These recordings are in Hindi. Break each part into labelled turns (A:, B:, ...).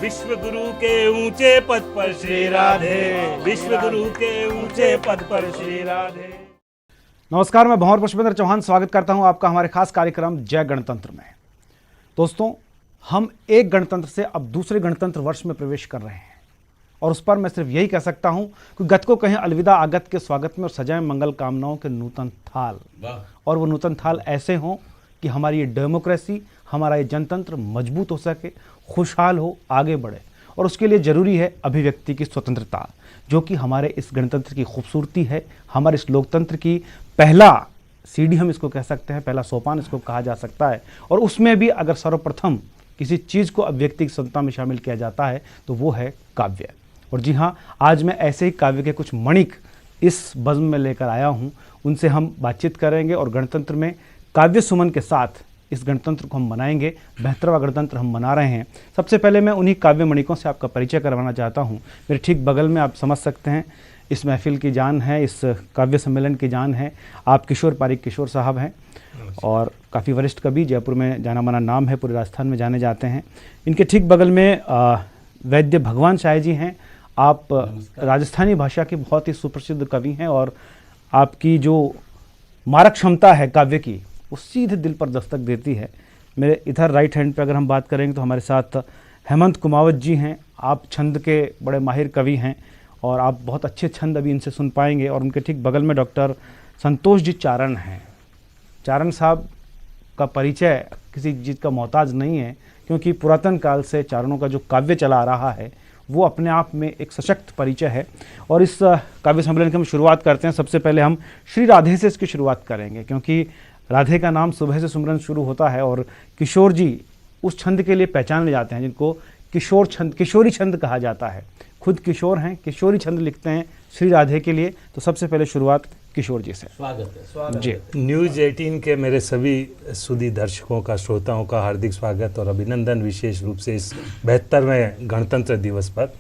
A: विश्व गुरु के ऊंचे पद पर श्री राधे, विश्व गुरु के ऊंचे पद पर श्री राधे।
B: नमस्कार, मैं भंवर पुष्पेंद्र चौहान स्वागत करता हूं आपका हमारे खास कार्यक्रम जय गणतंत्र में। दोस्तों, हम एक गणतंत्र से अब दूसरे गणतंत्र वर्ष में प्रवेश कर रहे हैं और उस पर मैं सिर्फ यही कह सकता हूं कि गत को कहें अलविदा आगत के स्वागत में और सजाएं मंगल कामनाओं के नूतन थाल, और वो नूतन थाल ऐसे हों कि हमारी ये डेमोक्रेसी, हमारा ये जनतंत्र मजबूत हो सके, खुशहाल हो, आगे बढ़े। और उसके लिए ज़रूरी है अभिव्यक्ति की स्वतंत्रता, जो कि हमारे इस गणतंत्र की खूबसूरती है, हमारे इस लोकतंत्र की पहला सीढ़ी हम इसको कह सकते हैं, पहला सोपान इसको कहा जा सकता है। और उसमें भी अगर सर्वप्रथम किसी चीज़ को अभिव्यक्ति की स्वतंत्रता में शामिल किया जाता है तो वो है काव्य। और जी हाँ, आज मैं ऐसे ही काव्य के कुछ मणिक इस बज़्म में लेकर आया हूँ, उनसे हम बातचीत करेंगे और गणतंत्र में काव्य सुमन के साथ इस गणतंत्र को हम मनाएंगे। 72वां गणतंत्र हम मना रहे हैं। सबसे पहले मैं उन्हीं काव्य मणिकों से आपका परिचय करवाना चाहता हूँ। मेरे ठीक बगल में आप समझ सकते हैं इस महफिल की जान है, इस काव्य सम्मेलन की जान है, आप किशोर पारिक किशोर साहब हैं और काफ़ी वरिष्ठ कवि, जयपुर में जाना माना नाम है, पूरे राजस्थान में जाने जाते हैं। इनके ठीक बगल में वैद्य भगवान शाह जी हैं। आप राजस्थानी भाषा के बहुत ही सुप्रसिद्ध कवि हैं और आपकी जो मारक क्षमता है काव्य की, वो सीधे दिल पर दस्तक देती है। मेरे इधर राइट हैंड पे अगर हम बात करेंगे तो हमारे साथ हेमंत कुमावत जी हैं। आप छंद के बड़े माहिर कवि हैं और आप बहुत अच्छे छंद अभी इनसे सुन पाएंगे। और उनके ठीक बगल में डॉक्टर संतोष जी चारण हैं। चारण साहब का परिचय किसी चीज़ का मोहताज नहीं है, क्योंकि पुरातन काल से चारणों का जो काव्य चला आ रहा है वो अपने आप में एक सशक्त परिचय है। और इस काव्य सम्मेलन की हम शुरुआत करते हैं। सबसे पहले हम श्री राधे से इसकी शुरुआत करेंगे, क्योंकि राधे का नाम सुबह से सुमरन शुरू होता है और किशोर जी उस छंद के लिए पहचाने जाते हैं जिनको किशोर छंद, किशोरी छंद कहा जाता है। खुद किशोर हैं, किशोरी छंद लिखते हैं श्री राधे के लिए। तो सबसे पहले शुरुआत किशोर जी से।
A: स्वागत जी। न्यूज़ 18 के मेरे सभी सुधी दर्शकों का, श्रोताओं का हार्दिक स्वागत और अभिनंदन, विशेष रूप से इस 72वें गणतंत्र दिवस पर।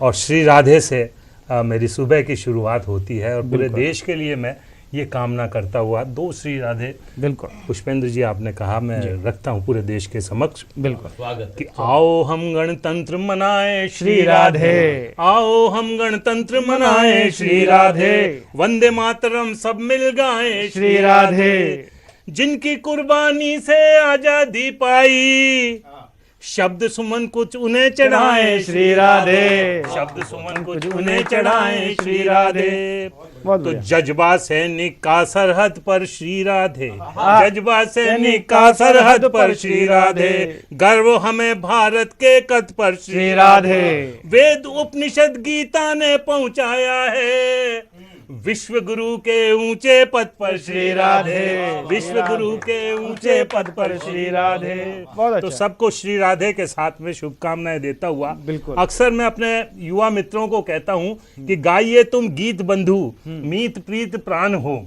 A: और श्री राधे से मेरी सुबह की शुरुआत होती है और पूरे देश के लिए मैं ये कामना करता हुआ दो श्री राधे
B: बिल्कुल
A: पुष्पेंद्र जी आपने कहा, मैं रखता हूँ पूरे देश के समक्ष।
B: बिल्कुल
A: स्वागत कि आओ हम गणतंत्र मनाए
B: श्री राधे,
A: आओ हम गणतंत्र मनाए श्री राधे, वंदे मातरम सब मिल गाए
B: श्री राधे।
A: जिनकी कुर्बानी से आजादी पाई, शब्द सुमन कुछ उन्हें चढ़ाए श्री राधे, शब्द सुमन कुछ उन्हें चढ़ाए श्री राधे। तो जज्बा सैनिक का सरहद पर श्री राधे, जज्बा सैनिक का सरहद पर श्री राधे, गर्व हमें भारत के कद पर श्री राधे, वेद उपनिषद गीता ने पहुंचाया है, विश्व गुरु के ऊंचे पद पर श्री राधे, विश्व गुरु के ऊंचे पद पर श्री राधे। तो सबको श्री राधे के साथ में शुभकामनाएं देता हुआ, अक्सर मैं अपने युवा मित्रों को कहता हूं कि गाइए तुम गीत बंधु, मीत प्रीत प्राण हो।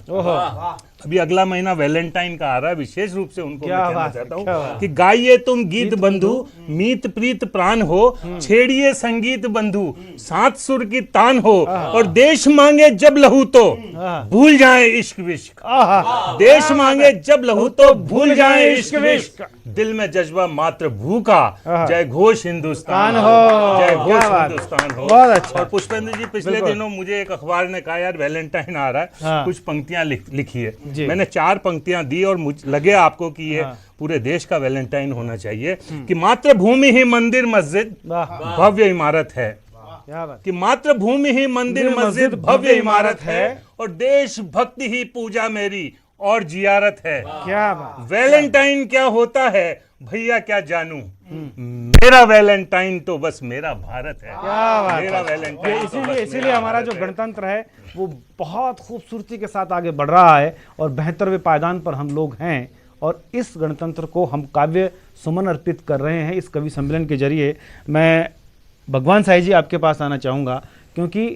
A: अभी अगला महीना वैलेंटाइन का आ रहा है, विशेष रूप से उनको मैं कहना चाहता हूँ कि गाइए तुम गीत बंधु, मीत प्रीत प्राण हो, छेड़िए संगीत बंधु, सात सुर की तान हो, और देश मांगे जब लहू तो भूल जाए इश्क विश्क, देश मांगे जब लहू तो भूल जाए इश्क विश्क, दिल में जज्बा मात्र भूखा, जय घोष हिंदुस्तान हो, जय घोष हिंदुस्तान हो। और पुष्पेंद्र जी, पिछले दिनों मुझे एक अखबार ने कहा यार वैलेंटाइन आ रहा है, कुछ पंक्तियां लिखिए। मैंने 4 पंक्तियां दी और मुझे लगे आपको कि ये पूरे देश का वैलेंटाइन होना चाहिए कि मातृभूमि ही मंदिर मस्जिद भव्य इमारत है, कि मातृभूमि ही मंदिर मस्जिद भव्य इमारत है, और देश भक्ति ही पूजा मेरी और जियारत है।
B: क्या बात।
A: वैलेंटाइन क्या होता है भैया क्या जानूं, मेरा वैलेंटाइन तो बस मेरा भारत है।
B: क्या बात।
A: मेरा वैलेंटाइन
B: इसीलिए हमारा जो गणतंत्र है वो बहुत खूबसूरती के साथ आगे बढ़ रहा है और 72वें पायदान पर हम लोग हैं। और इस गणतंत्र को हम काव्य सुमन अर्पित कर रहे हैं इस कवि सम्मेलन के जरिए। मैं भगवान साई जी आपके पास आना चाहूँगा, क्योंकि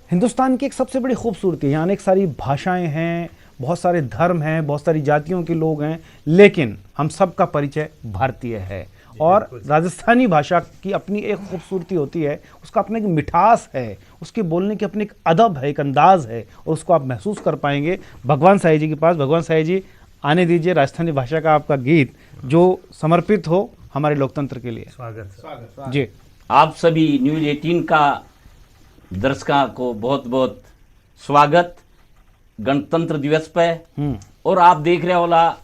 B: हिंदुस्तान की एक सबसे बड़ी खूबसूरती है, यहाँ अनेक सारी भाषाएं हैं, बहुत सारे धर्म हैं, बहुत सारी जातियों के लोग हैं, लेकिन हम सबका परिचय भारतीय है। और राजस्थानी भाषा की अपनी एक खूबसूरती होती है, उसका अपना एक मिठास है, उसके बोलने की अपनी एक अदब है, एक अंदाज है, और उसको आप महसूस कर पाएंगे भगवान साई जी के पास। भगवान साई जी, आने दीजिए। राजस्थानी भाषा का आपका गीत जो समर्पित हो हमारे लोकतंत्र के लिए।
A: स्वागत
B: जी।
C: आप सभी न्यूज 18 का दर्शकों को बहुत बहुत स्वागत गणतंत्र दिवस पे। और आप देख रहे होला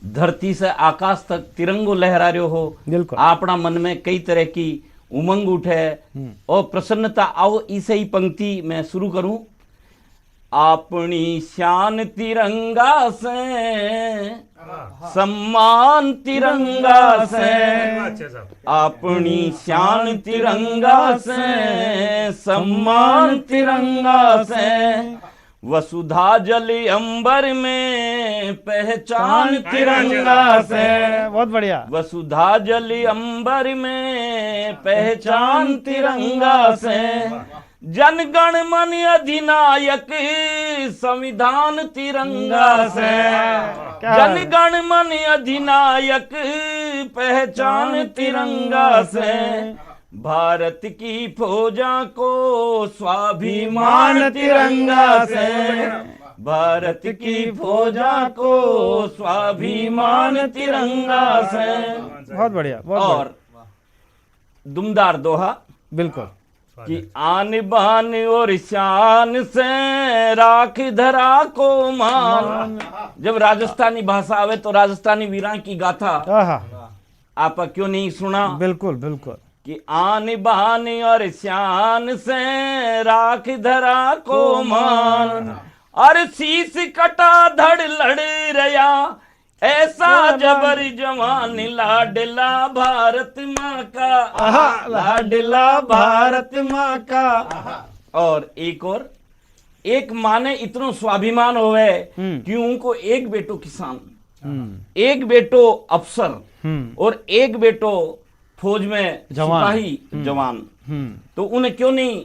C: धरती से आकाश तक तिरंगो लहरा रहे हो।
B: बिल्कुल।
C: अपना मन में कई तरह की उमंग उठे और प्रसन्नता। आओ इसे ही पंक्ति मैं शुरू करूं। अपनी शान तिरंगा से, सम्मान तिरंगा से,
A: अच्छा साहब,
C: अपनी शान तिरंगा से, सम्मान तिरंगा से, वसुधा जल अंबर में पहचान तिरंगा से,
B: बहुत बढ़िया।
C: वसुधा जल अंबर में पहचान तिरंगा से, जनगण मन अधिनायक संविधान तिरंगा से, जनगण मन अधिनायक पहचान तिरंगा से, भारत की फौजा को स्वाभिमान तिरंगा से, भारत की फौजा को स्वाभिमान तिरंगा से।
B: बहुत बढ़िया।
C: और दुमदार दोहा।
B: बिल्कुल।
C: कि आन बान और शान से राख धरा को मान। जब राजस्थानी भाषा आवे तो राजस्थानी वीरां की गाथा आप क्यों नहीं सुना?
B: बिल्कुल बिल्कुल।
C: कि आन बान और शान से राख धरा को मान, और शीश कटा धड़ लड़ रया ऐसा जबर जवान, लाडला भारत माँ का, लाडला भारत माँ का। और एक माँ ने इतनो स्वाभिमान होवे कि उनको एक बेटो किसान, एक बेटो अफसर और एक बेटो फौज में सिपाही जवान। तो उन्हें क्यों नहीं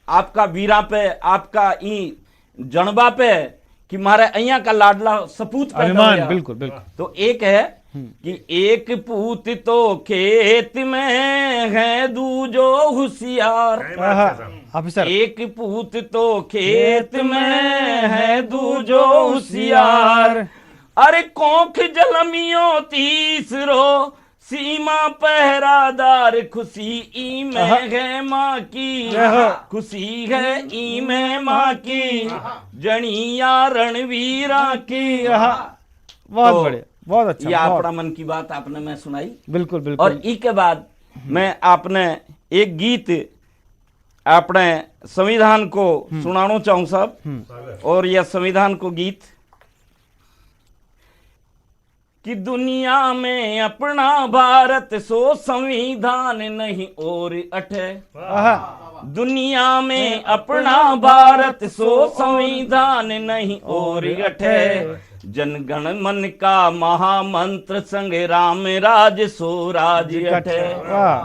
C: आपका वीरा पे, आपका ई जनबा पे कि मारे अइया का लाडला सपूत पैदा हो गया।
B: बिल्कुल बिल्कुल।
C: तो एक है कि एक पूत तो खेत में है दूजो होशियार।
B: ऑफिसर।
C: एक पूत तो खेत में है दूजो होशियार, अरे कोख जलमियो तीसरो सीमा पहरादार। खुशी ई में है माँ की, खुशी है ई में माँ की, जनिया रणवीरा की।
B: बहुत बढ़िया, बहुत अच्छा।
C: ये अपना मन की बात आपने मैं सुनाई।
B: बिल्कुल बिल्कुल।
C: और ई के बाद मैं आपने एक गीत अपने संविधान को सुनाना चाहूं साहब। और यह संविधान को गीत कि दुनिया में अपना भारत सो संविधान नहीं और अठे। दुनिया में अपना भारत सो संविधान नहीं और अठे। जनगण मन का महामंत्र संग्राम राज सो राज अठे।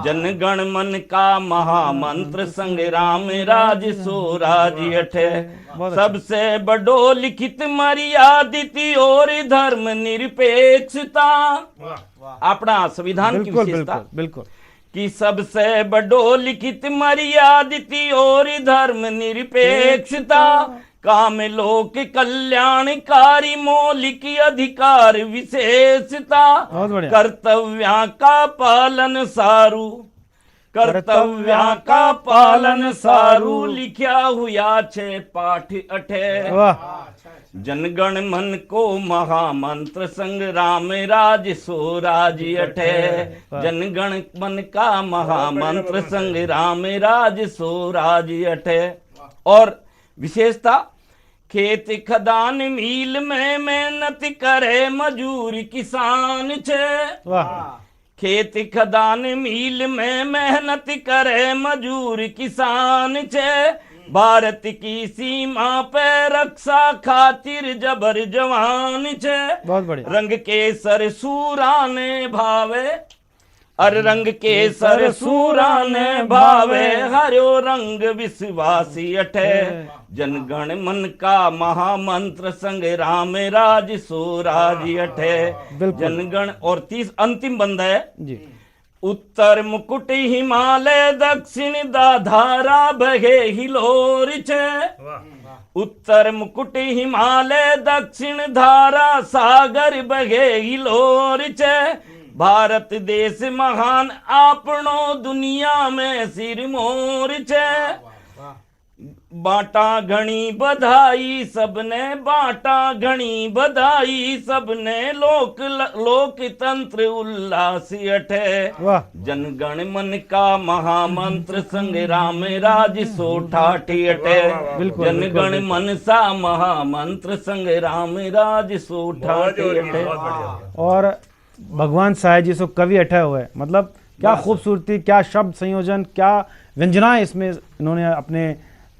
C: जनगण मन का महामंत्र संग्राम राज सो राज अठे। सबसे बड़ो लिखित मर्यादित और धर्म निरपेक्षता। अपना संविधान की विशेषता
B: बिल्कुल
C: कि सबसे बड़ो लिखित मर्यादित और धर्म निरपेक्षता। काम लोक कल्याणकारी मौलिक अधिकार विशेषता। कर्तव्या का पालन सारू, कर्तव्या का पालन सारू लिखा हुआ छे पाठ अठे। जनगण मन को महामंत्र संग्राम राज सो राज अठे। जनगण मन का महामंत्र संग्राम राज सो राज अठे। और विशेषता खेत खदान मील में मेहनत करे मजूर किसान छे। खेत खदान मील में मेहनत करे मजूर किसान छे। भारत की सीमा पे रक्षा खातिर जबर जवान छे।
B: बहुत बढ़िया।
C: रंग के सर सूराने भावे, अर रंग के सर सूराने भावे। हरो रंग विश्वासी अठे। जनगण मन का महामंत्र संग्राम राज सो राज अठे। जनगण। और 30 अंतिम बंद है जी। उत्तर मुकुट हिमालय दक्षिण धारा बहे हिलोर छे। उत्तर मुकुट हिमालय दक्षिण धारा सागर बहे हिलोर छे। भारत देश महान आपनो दुनिया में सिर मोर छे। बाटा घणी बधाई सबने, बाटा घणी बधाई सबने, लोकतंत्र उल्लास अठे।
B: वाह।
C: जनगण मन का महामंत्र संग्राम राज सो ठाठी अठे। जनगण मन सा महामंत्र संग्राम राज सो ठाठी अठे।
B: और भगवान साहेब जी सो कवि अठे हुए, मतलब क्या खूबसूरती, क्या शब्द संयोजन, क्या व्यंजनाएं इसमें इन्होंने अपने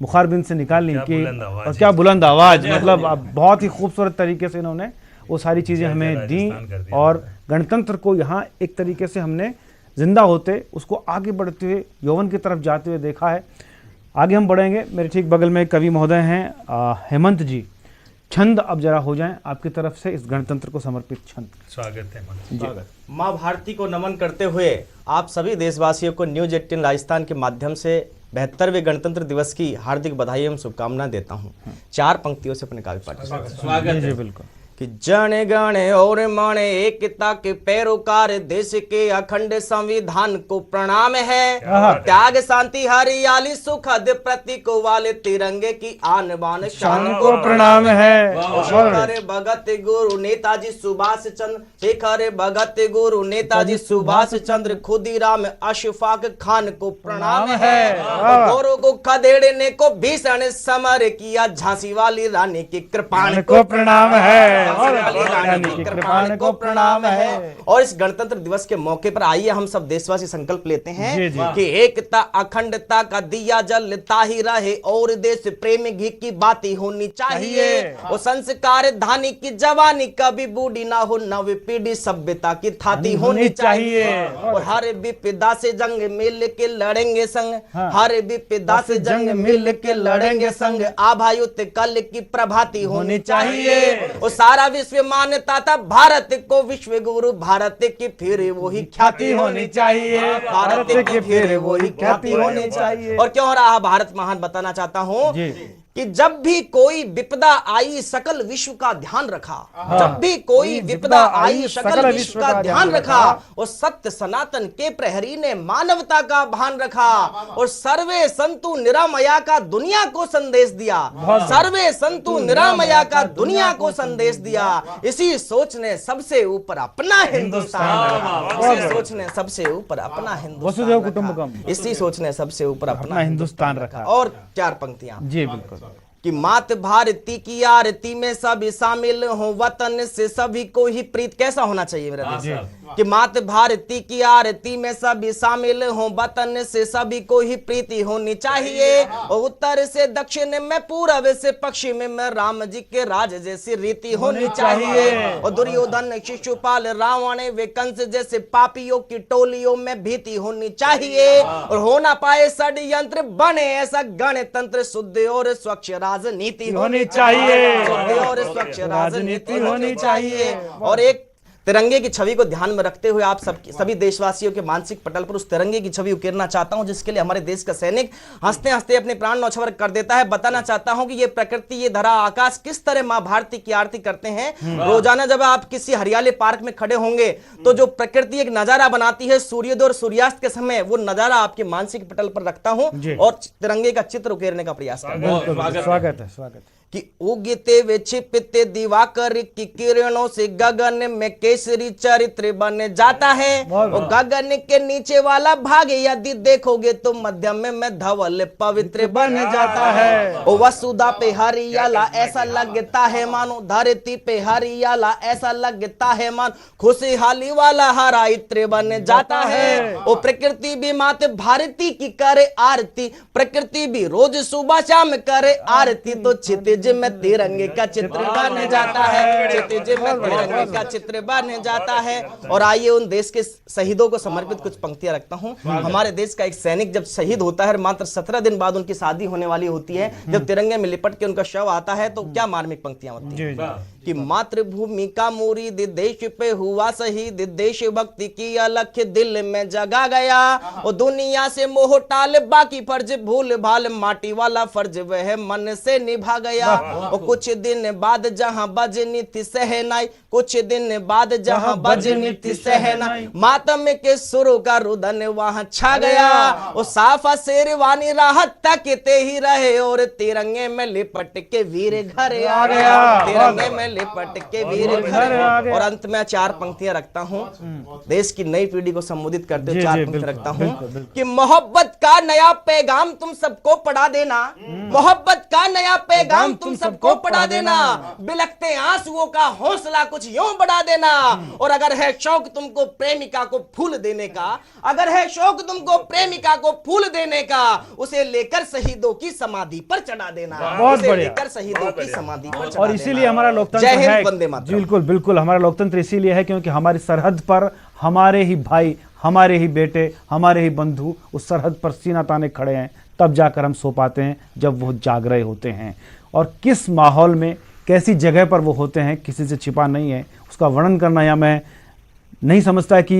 B: मुखारबिंद से निकाल ली कि, और क्या बुलंद आवाज, मतलब बहुत ही खूबसूरत तरीके से इन्होंने वो सारी चीज़ें हमें दी। और गणतंत्र को यहाँ एक तरीके से हमने जिंदा होते, उसको आगे बढ़ते हुए यौवन की तरफ जाते हुए देखा है। आगे हम बढ़ेंगे। मेरे ठीक बगल में कवि महोदय हैं हेमंत जी। छंद अब जरा हो जाएं आपकी तरफ से इस गणतंत्र को समर्पित छंद।
A: स्वागत है।
D: स्वागत। माँ भारती को नमन करते हुए आप सभी देशवासियों को न्यूज 18 राजस्थान के माध्यम से 72वें गणतंत्र दिवस की हार्दिक बधाई एवं शुभकामनाएं देता हूँ। 4 पंक्तियों से अपने काव्य पाठ
C: स्वागत है।
B: बिल्कुल।
D: कि जन गण और मण एकता के पैरोकार, देश के अखंड संविधान को प्रणाम है। त्याग शांति हरियाली सुखद प्रतीक वाले तिरंगे की आन बान शान को
B: प्रणाम है।
D: शेखर भगत गुरु नेताजी सुभाष चंद्र, शेखर भगत गुरु नेताजी सुभाष चंद्र खुदीराम अशफाक खान को प्रणाम है। औरों को खदेड़ने को भीषण समर किया, झांसी वाली रानी की कृपाण
B: को प्रणाम है।
D: कृपाण को प्रणाम है। और इस गणतंत्र दिवस के मौके पर आइए हम सब देशवासी संकल्प लेते हैं कि एकता अखंडता का दिया जलता ही रहे, और देश प्रेम घी की बातें होनी चाहिए। और संस्कार धानी की जवानी कभी बूढ़ी ना हो, नव पीढ़ी सभ्यता की थाती होनी चाहिए। और हर विपदा से जंग मिल के लड़ेंगे संग, हर विपदा से जंग मिल के लड़ेंगे संग, आभायुत कल की प्रभाती होनी चाहिए। और सारा विश्व मान्यता था भारत को विश्व गुरु, भारत की फिर वही ख्याति होनी चाहिए, भारत की फिर वही ख्याति होनी चाहिए। और क्यों रहा भारत महान बताना चाहता हूँ कि जब भी कोई विपदा आई सकल विश्व का ध्यान रखा, जब भी कोई विपदा आई सकल विश्व का ध्यान रखा, और सत्य सनातन के प्रहरी ने मानवता का भान रखा, और सर्वे संतु निरामया का दुनिया को संदेश दिया, सर्वे संतु निरामया का दुनिया को संदेश दिया। इसी सोच ने सबसे ऊपर अपना हिंदुस्तान, इसी सोच ने सबसे ऊपर अपना
B: वसुधैव
D: हिंदुस्तान
B: कुटुंबकम,
D: इसी सोच ने सबसे ऊपर अपना
B: हिंदुस्तान रखा।
D: और 4 पंक्तियां।
B: जी बिल्कुल।
D: कि मात भारती की आरती में सभी शामिल हो, वतन से सभी को ही प्रीत। कैसा होना चाहिए मेरा देश? कि मात भारती की आरती में सभी शामिल हो, वतन से सभी को ही प्रीति होनी चाहिए। और उत्तर से दक्षिण में, पूर्व से पश्चिम में राम जी के राज जैसी रीति होनी चाहिए। और दुर्योधन शिशुपाल रावण वे कंस जैसे पापियों की टोलियों में भीति होनी चाहिए। और हो ना पाए षड्यंत्र, बने ऐसा गणतंत्र, शुद्ध और स्वच्छ राजनीति होनी चाहिए, शुद्ध और स्वच्छ राजनीति होनी चाहिए। और एक तिरंगे की छवि को ध्यान में रखते हुए आप सभी देशवासियों के मानसिक पटल पर उस तिरंगे की छवि उकेरना चाहता हूं, जिसके लिए हमारे देश का सैनिक हंसते हंसते अपने प्राण न्यौछावर कर देता है। बताना चाहता हूं कि ये प्रकृति, ये धरा, आकाश किस तरह मां भारती की आरती करते हैं। रोजाना जब आप किसी हरियाली पार्क में खड़े होंगे तो जो प्रकृति एक नजारा बनाती है सूर्योदय और सूर्यास्त के समय, वो नजारा आपके मानसिक पटल पर रखता हूं और तिरंगे का चित्र उकेरने का प्रयास करता हूं।
B: स्वागत है, स्वागत है।
D: कि उगते वे छिपते दिवाकर की किरणों से गगन में केसरी चरित्र बन जाता है। और गगन के नीचे वाला भाग यदि देखोगे तो मध्यम में धवल पवित्र बन जाता है। और वसुधा पे हरियाला ऐसा लगता है मानो, धरती पे हरियाला ऐसा लगता है मानो, खुशहाली वाला हरा इत्र बन जाता है। और प्रकृति भी मात भारती की करे आरती, प्रकृति भी रोज सुबह शाम करे आरती। तो क्षितिज में तिरंगे का चित्र बन जाता है, क्षितिज में तिरंगे का चित्र बन जाता है। और आइए उन देश के शहीदों को समर्पित कुछ पंक्तियां रखता हूं। हमारे देश का एक सैनिक जब शहीद होता है, मात्र 17 दिन बाद उनकी शादी होने वाली होती है, जब तिरंगे में लिपट के उनका शव आता है तो क्या मार्मिक पंक्तियां होती हैं। कि मातृभूमि का मुरीद देश पे हुआ शहीद, देशभक्ति की अलख दिल में जगा गया। और दुनिया से मोह टाल बाकी फर्ज भूल भाल, माटी वाला फर्ज वह मन से निभा गया। और कुछ दिन बाद जहां बजनी थी सहनाई, कुछ दिन बाद जहां बजनी थी सहनाई, मातम के सुरों का रुदन वहां छा गया। और साफा शेरवानी राहत तकते ही रहे, और तिरंगे में लिपट के वीर घर आ गया। तिरंगे में लिपट के वीर घर आ गया। और अंत में 4 पंक्तियां रखता हूं, देश की नई पीढ़ी को संबोधित करते हुए 4 पंक्तियां रखता हूं कि मोहब्बत का नया पैगाम तुम सबको पढ़ा देना, मोहब्बत का नया पैगाम तुम सबको पढ़ा देना, बिलखते आंसुओं का हौसला कुछ यूं बढ़ा देना। और अगर है शौक तुमको प्रेमिका को फूल देने का, अगर है शौक तुमको प्रेमिका को फूल देने का, उसे लेकर शहीदों की समाधि पर चढ़ा देना।
B: बहुत
D: उसे
B: बढ़िया।
D: लेकर शहीदों की समाधि पर चढ़ा
B: और
D: देना।
B: इसीलिए हमारा लोकतंत्र
D: जय हिंद,
B: है।
D: वंदे मातरम।
B: बिल्कुल बिल्कुल, हमारा लोकतंत्र इसीलिए है क्योंकि हमारी सरहद पर हमारे ही भाई, हमारे ही बेटे, हमारे ही बंधु उस सरहद पर सीना ताने खड़े हैं। तब जाकर हम सो पाते हैं जब वो जाग रहे होते हैं। और किस माहौल में, कैसी जगह पर वो होते हैं, किसी से छिपा नहीं है। उसका वर्णन करना या मैं नहीं समझता कि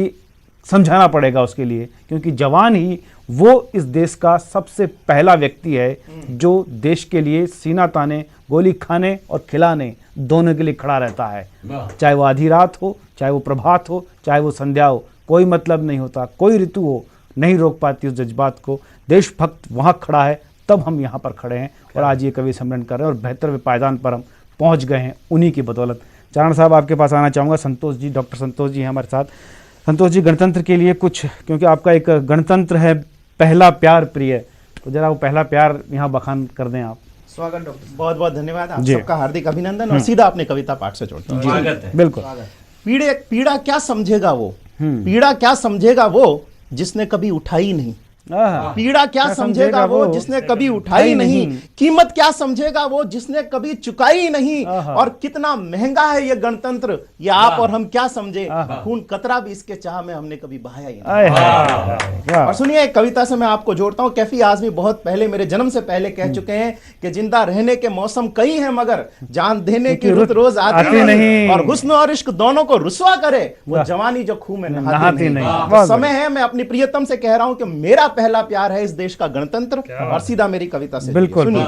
B: समझाना पड़ेगा उसके लिए, क्योंकि जवान ही वो इस देश का सबसे पहला व्यक्ति है जो देश के लिए सीना ताने, गोली खाने और खिलाने दोनों के लिए खड़ा रहता है। चाहे वो आधी रात हो, चाहे वो प्रभात हो, चाहे वो संध्या हो, कोई मतलब नहीं होता। कोई ऋतु हो, नहीं रोक पाती उस जज्बात को। देशभक्त वहाँ खड़ा है, तब हम यहाँ पर खड़े हैं और आज ये कवि सम्मेलन कर रहे हैं और बेहतर पायदान पर हम पहुँच गए हैं उन्हीं की बदौलत। चारण साहब, आपके पास आना चाहूँगा। संतोष जी, डॉक्टर संतोष जी हैं हमारे साथ। संतोष जी, गणतंत्र के लिए कुछ, क्योंकि आपका एक गणतंत्र है पहला प्यार प्रिय, तो जरा वो पहला प्यार यहाँ बखान कर दें आप।
E: स्वागत डॉक्टर, बहुत बहुत धन्यवाद। आप सबका हार्दिक अभिनंदन। और सीधा अपने कविता पाठ से जोड़ता हूँ।
B: बिल्कुल।
E: पीड़ा क्या समझेगा वो, पीड़ा क्या समझेगा वो जिसने कभी उठाई नहीं। पीड़ा क्या समझेगा वो जिसने कभी उठाई नहीं, कीमत क्या समझेगा वो जिसने कभी चुकाई नहीं। और कितना महंगा है ये गणतंत्र, ये आप और हम क्या समझे, खून कतरा भी इसके चाह में हमने कभी बहाया ही नहीं। और सुनिए, एक कविता से मैं आपको जोड़ता हूँ। कैफी आजमी बहुत पहले, मेरे जन्म से पहले कह चुके हैं कि जिंदा रहने के मौसम कई हैं मगर जान देने की रुत रोज आती नहीं। और हुस्न और इश्क दोनों को रुस्वा करे वो जवानी जो खूह में नहाती नहीं। तो समय है, मैं अपनी प्रियतम से कह रहा हूं कि मेरा पहला प्यार है इस देश का गणतंत्र। और सीधा मेरी कविता से
B: बिल्कुल
E: सुनिए।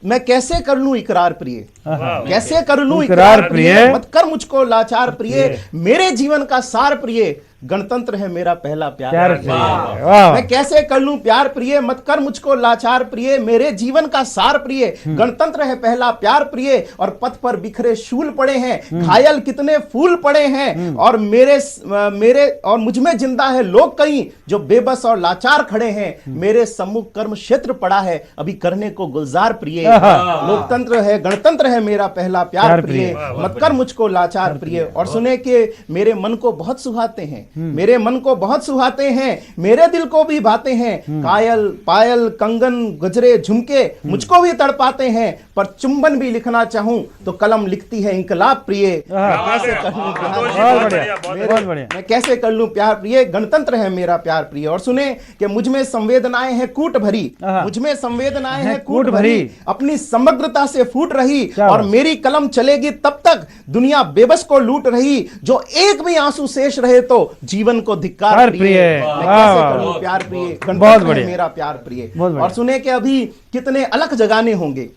E: मैं कैसे कर लूं इकरार प्रिय, कैसे कर लूं इकरार प्रिय, मत कर मुझको लाचार प्रिय, मेरे जीवन का सार प्रिय, गणतंत्र है मेरा पहला प्यार। मैं कैसे कर लूं प्यार प्रिय, मत कर मुझको लाचार प्रिय, मेरे जीवन का सार प्रिय, गणतंत्र है पहला प्यार प्रिय। और पथ पर बिखरे शूल पड़े हैं, घायल कितने फूल पड़े हैं, और मेरे और मुझ में जिंदा है लोग कई जो बेबस और लाचार खड़े हैं, मेरे सम्मुख कर्म क्षेत्र पड़ा है अभी करने को गुलजार प्रिय। लोकतंत्र है, गणतंत्र है मेरा पहला प्यार प्रिय, मत कर मुझको लाचार प्रिय। और सुने कि मेरे मन को बहुत सुहाते हैं, मेरे मन को बहुत सुहाते हैं, मेरे दिल को भी भाते हैं, कायल पायल कंगन गजरे झुमके मुझको भी तड़पाते हैं, पर चुंबन भी लिखना चाहूं तो कलम लिखती है इंकलाब प्रिय। मैं कैसे कर लूं प्यार प्रिय, गणतंत्र है मेरा प्यार प्रिय। और सुने कि मुझ में संवेदनाएं हैं कूट भरी, मुझ में संवेदनाएं हैं कूट भरी, अपनी समग्रता से फूट रही, और मेरी कलम चलेगी तब तक दुनिया बेबस को लूट रही, जो एक भी आंसू शेष रहे तो जीवन को धिक्कार प्रिय। मैं कैसे करूं प्यार प्रिय, गणतंत्र है मेरा प्यार प्रिय। और सुने कि अभी कितने अलख जगाने होंगे,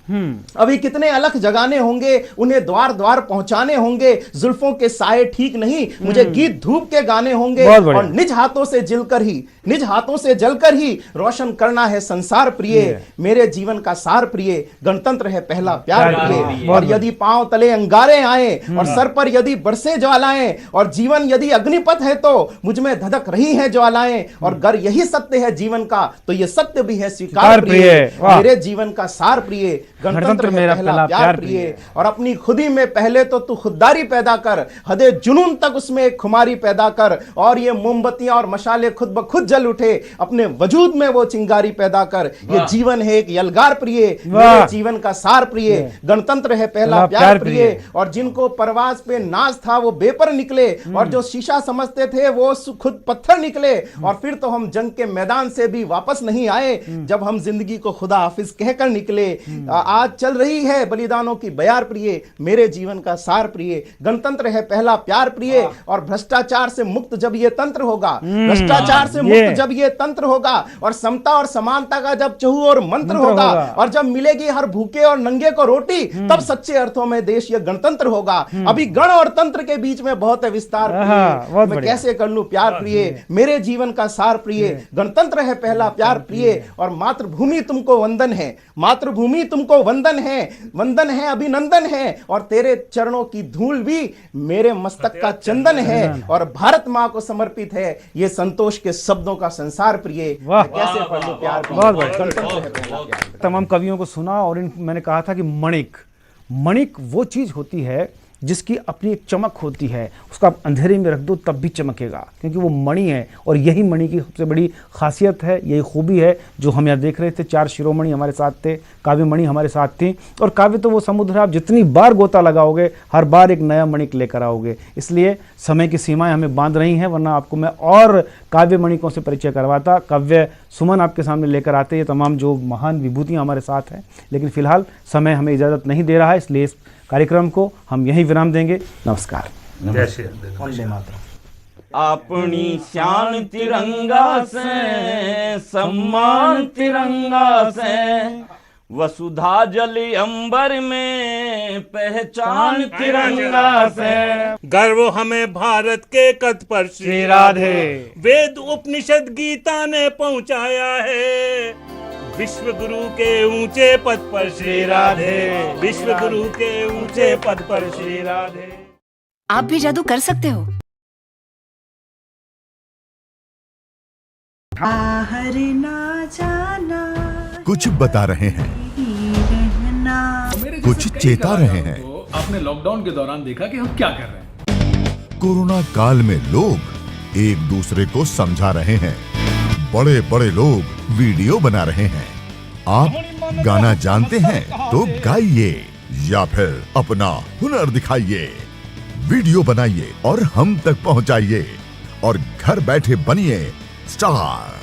E: अभी कितने अलख जगाने होंगे, उन्हें द्वार द्वार पहुंचाने होंगे, जुल्फों के साए ठीक नहीं मुझे गीत धूप के गाने होंगे, और निज हाथों से जलकर ही, निज हाथों से जलकर ही रोशन करना है संसार प्रिय, मेरे जीवन का सार प्रिय, गणतंत्र है पहला प्यार प्रिय। और यदि पांव तले अंगारे आए और सर पर यदि बरसे ज्वालाएं, और जीवन यदि अग्निपथ है तो मुझ में धधक रही है ज्वालाएं, और अगर यही सत्य है जीवन का तो ये सत्य भी है स्वीकार प्रिय, मेरे जीवन का सार प्रिय, गणतंत्र मेरा पहला प्यार प्रिय। और अपनी खुदी में पहले तो तू खुददारी पैदा कर, हदे जुनून तक उसमें एक खुमारी पैदा कर, और ये मोमबत्तियां और मशाले खुद ब खुद जल उठे, अपने वजूद में वो चिंगारी पैदा कर। ये जीवन है एक यलगार प्रिय, मेरे जीवन का सार प्रिय, गणतंत्र है पहला प्यार प्रिय। और जिनको परवाज पे नाज था वो बेपर निकले, और जो शीशा समझते थे थे वो खुद पत्थर निकले, और फिर तो हम जंग के मैदान से भी वापस नहीं आए जब हम जिंदगी को खुदा हाफिज कहकर निकले। आज चल रही है बलिदानों की बयार प्रिय, मेरे जीवन का सार प्रिय। गणतंत्र है पहला प्यार प्रिय, और भ्रष्टाचार से मुक्त जब ये तंत्र होगा, भ्रष्टाचार से मुक्त जब ये तंत्र होगा, और समता और समानता का जब चहु और मंत्र होगा, और जब मिलेगी हर भूखे और नंगे को रोटी, तब सच्चे अर्थों में देश ये गणतंत्र होगा। अभी गण और तंत्र के बीच में बहुत है विस्तार प्रिय, मैं कैसे कर लूं प्यार प्रिय, मेरे जीवन का सार प्रिय। गणतंत्र है पहला प्यार प्रिय, और मातृभूमि तुमको वंदन है, मातृभूमि तुमको वंदन है, वंदन है अभिनंदन है, और तेरे चरणों की धूल भी मेरे मस्तक का चंदन है, और भारत मां को समर्पित है ये संतोष के शब्दों का संसार प्रिय। कैसे पढ़ लूं प्यार प्रिय, गणतंत्र है पहला प्यार।
B: तमाम कवियों को सुना, और मैंने कहा था कि मणिक वो चीज होती है जिसकी अपनी एक चमक होती है, उसको आप अंधेरे में रख दो तब भी चमकेगा, क्योंकि वो मणि है। और यही मणि की सबसे बड़ी खासियत है, यही खूबी है जो हम यहाँ देख रहे थे। 4 शिरोमणि हमारे साथ थे, काव्य मणि हमारे साथ थी, और काव्य तो वो समुद्र है, आप जितनी बार गोता लगाओगे हर बार एक नया मणिक लेकर आओगे। इसलिए समय की सीमाएं हमें बांध रही हैं, वरना आपको मैं और काव्य मणिकों से परिचय करवाता, काव्य सुमन आपके सामने लेकर आते, ये तमाम जो महान विभूतियाँ हमारे साथ हैं। लेकिन फिलहाल समय हमें इजाज़त नहीं दे रहा है, इसलिए इस कार्यक्रम को हम यहीं विराम देंगे। नमस्कार।
A: जय श्री राम।
E: वंदे मातरम।
C: अपनी शान तिरंगा से, सम्मान तिरंगा से, वसुधा जल अंबर में पहचान तिरंगा से।
A: गर्व हमें भारत के कद पर श्री राधे, वेद उपनिषद गीता ने पहुंचाया है। विश्व गुरु के ऊंचे पद पर श्री राधे, विश्व गुरु के ऊंचे पद पर श्री राधे।
F: आप भी जादू कर सकते हो।
G: बाहर ना जाना,
H: कुछ बता रहे हैं,
G: रहना,
H: कुछ चेता रहे हैं।
I: आपने लॉकडाउन के दौरान देखा कि हम क्या कर रहे हैं।
H: कोरोना काल में लोग एक दूसरे को समझा रहे हैं, बड़े बड़े लोग वीडियो बना रहे हैं। आप गाना जानते हैं तो गाइए, या फिर अपना हुनर दिखाइए, वीडियो बनाइए और हम तक पहुंचाइए, और घर बैठे बनिए स्टार।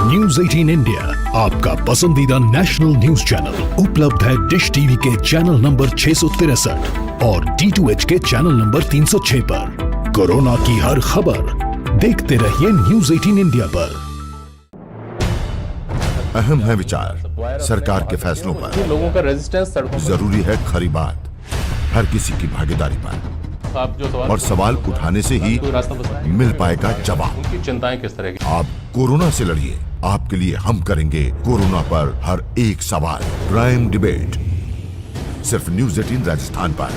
J: न्यूज 18 इंडिया आपका पसंदीदा नेशनल न्यूज चैनल उपलब्ध है डिश टीवी के चैनल नंबर 663 और D2H के चैनल नंबर 306 पर। कोरोना की हर खबर देखते रहिए न्यूज 18 इंडिया पर।
H: अहम है विचार सरकार के फैसलों पर,
I: लोगों का रेजिस्टेंस
H: जरूरी है खरी बात हर किसी की भागीदारी पर, और सवाल उठाने से ही मिल पाएगा जवाब।
I: उनकी चिंताएं किस तरह की।
H: आप कोरोना से लड़िए, आपके लिए हम करेंगे कोरोना पर हर एक सवाल। प्राइम डिबेट सिर्फ न्यूज 18 राजस्थान पर।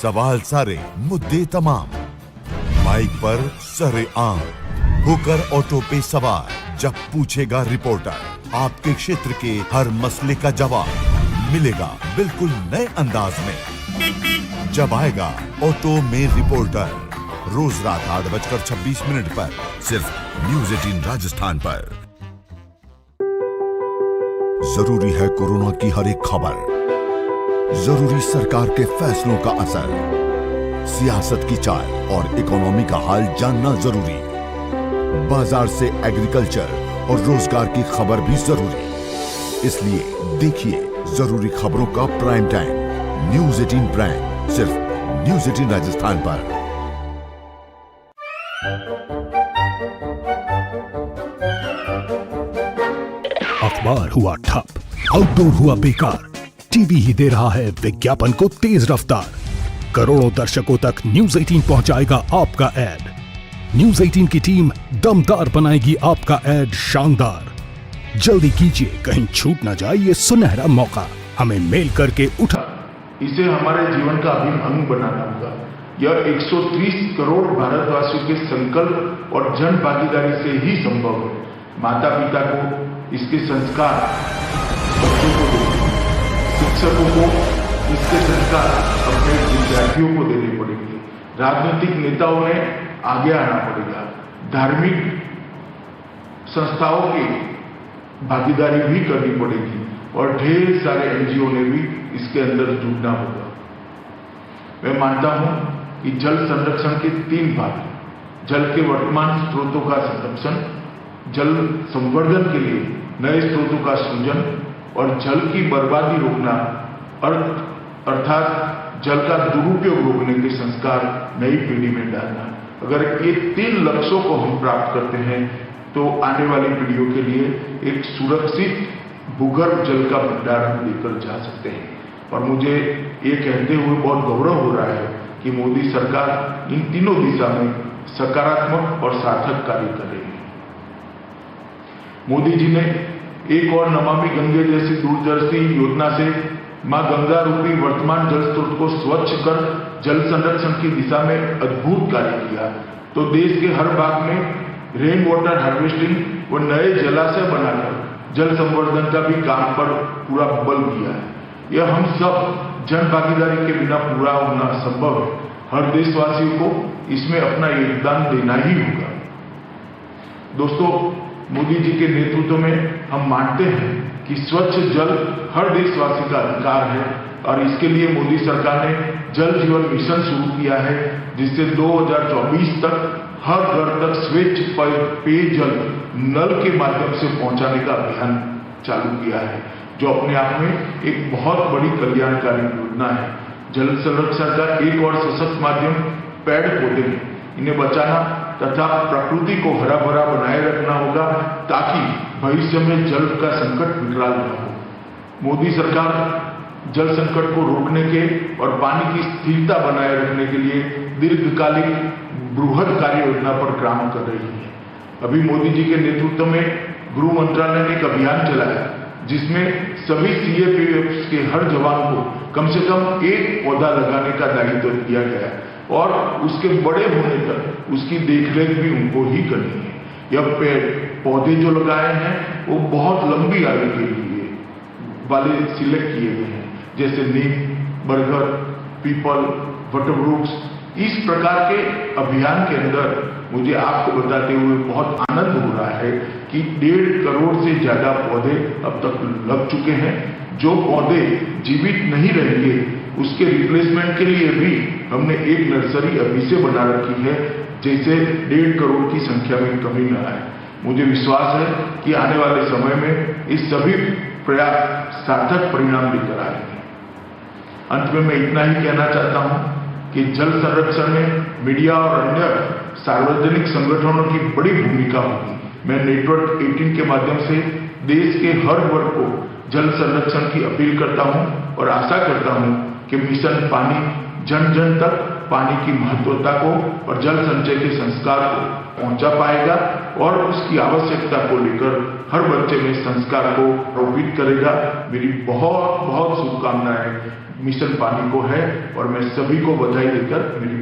H: सवाल सारे, मुद्दे तमाम, माइक पर सरे आम, होकर ऑटो पे सवार। जब पूछेगा रिपोर्टर, आपके क्षेत्र के हर मसले का जवाब मिलेगा बिल्कुल नए अंदाज में। जब आएगा ऑटो में रिपोर्टर, रोज रात 8:26 पर सिर्फ न्यूज 18 राजस्थान पर। जरूरी है कोरोना की हर एक खबर, जरूरी सरकार के फैसलों का असर, सियासत की चाल और इकोनॉमी का हाल जानना जरूरी, बाजार से एग्रीकल्चर और रोजगार की खबर भी जरूरी। इसलिए देखिए जरूरी खबरों का प्राइम टाइम न्यूज 18 प्राइम, सिर्फ न्यूज 18 राजस्थान पर।
J: अखबार हुआ ठप, आउटडोर हुआ बेकार, टीवी ही दे रहा है विज्ञापन को तेज रफ्तार। करोड़ों दर्शकों तक न्यूज 18 पहुंचाएगा आपका ऐड। न्यूज 18 की टीम दमदार बनाएगी आपका ऐड शानदार। जल्दी कीजिए, कहीं छूट ना जाए ये सुनहरा मौका। हमें मेल करके उठा।
K: इसे हमारे जीवन का अभिन्न अंग बनाना होगा। यह 130 करोड़ भारतवासियों के संकल्प और जन भागीदारी से ही संभव है। माता पिता को इसके संस्कार, बच्चों को देने, शिक्षकों को इसके संस्कार अपने विद्यार्थियों को देने पड़ेंगे। राजनीतिक नेताओं ने आगे आना पड़ेगा। धार्मिक संस्थाओं की भागीदारी भी करनी पड़ेगी। और ढेर सारे एनजीओ ने भी इसके अंदर जुड़ना होगा। मैं मानता हूं कि जल संरक्षण के 3 भाग: जल के वर्तमान स्रोतों का संरक्षण, जल संवर्धन के लिए नए स्रोतों का सृजन और जल की बर्बादी रोकना, अर्थात जल का दुरुपयोग रोकने के संस्कार नई पीढ़ी में डालना। अगर ये 3 लक्ष्यों को हम प्राप्त करते हैं तो आने वाली पीढ़ियों के लिए एक सुरक्षित भूगर्भ जल का भंडारण लेकर जा सकते हैं। और मुझे ये कहते हुए बहुत गौरव हो रहा है कि मोदी सरकार इन तीनों दिशा में सकारात्मक और सार्थक कार्य कर रही है। मोदी जी ने एक और नमामि गंगे जैसी दूरदर्शी योजना से मां गंगा रूपी वर्तमान जल स्रोत को स्वच्छ कर जल संरक्षण की दिशा में अद्भुत कार्य किया, तो देश के हर भाग में रेन वाटर हार्वेस्टिंग व नए जलाशय बनाकर जल संवर्धन का भी काम पर पूरा बल दिया है। यह हम सब जन भागीदारी के बिना पूरा होना संभव है। हर देशवासियों को इसमें अपना योगदान देना ही होगा। दोस्तों, मोदी जी के नेतृत्व में हम मानते हैं कि स्वच्छ जल हर देशवासी का अधिकार है और इसके लिए मोदी सरकार ने जल जीवन मिशन शुरू किया है, जिससे 2024 तक हर घर तक स्वच्छ पेयजल नल के माध्यम से पहुंचाने का अभियान चालू किया है, जो अपने आप में एक बहुत बड़ी कल्याणकारी योजना है। जल संरक्षण का एक और सशक्त माध्यम पेड़ पौधे हैं। इन्हें बचाना तथा प्रकृति को हरा भरा बनाए रखना होगा ताकि भविष्य में जल का संकट विकराल न हो। मोदी सरकार जल संकट को रोकने के और पानी की स्थिरता बनाए रखने के लिए दीर्घकालिक बृहद कार्य योजना पर काम कर रही है। अभी मोदी जी के नेतृत्व में गृह मंत्रालय ने एक अभियान चलाया जिसमें सभी सीएपीएफ के हर जवान को कम से कम 1 पौधा लगाने का दायित्व दिया गया और उसके बड़े होने तक उसकी देखरेख भी उनको ही करनी है। यह पौधे जो लगाए हैं वो बहुत लंबी आयु के लिए वाले सिलेक्ट किए गए हैं, जैसे नीम, बरगद, पीपल, वटवृक्ष। इस प्रकार के अभियान के अंदर मुझे आपको बताते हुए बहुत आनंद हो रहा है कि 1.5 करोड़ से ज्यादा पौधे अब तक लग चुके हैं। जो पौधे जीवित नहीं रहेंगे उसके रिप्लेसमेंट के लिए भी हमने एक नर्सरी अभी से बना रखी है, जैसे 1.5 करोड़ की संख्या में कमी न आए। मुझे विश्वास है कि आने वाले समय में इस सभी प्रयास सार्थक परिणाम लेकर आएंगे। अंत में मैं इतना ही कहना चाहता हूं कि जल संरक्षण में मीडिया और अन्य सार्वजनिक संगठनों की बड़ी भूमिका होगी। मैं नेटवर्क 18 के माध्यम से देश के हर वर्ग को जल संरक्षण की अपील करता हूं और आशा करता हूं कि मिशन पानी जन जन तक पानी की महत्वता को और जल संचय के संस्कार को पहुंचा पाएगा और उसकी आवश्यकता को लेकर हर बच्चे में संस्कार को रोपित करेगा। मेरी बहुत बहुत शुभकामनाएं मिशन पानी को है और मैं सभी को बधाई देकर मेरी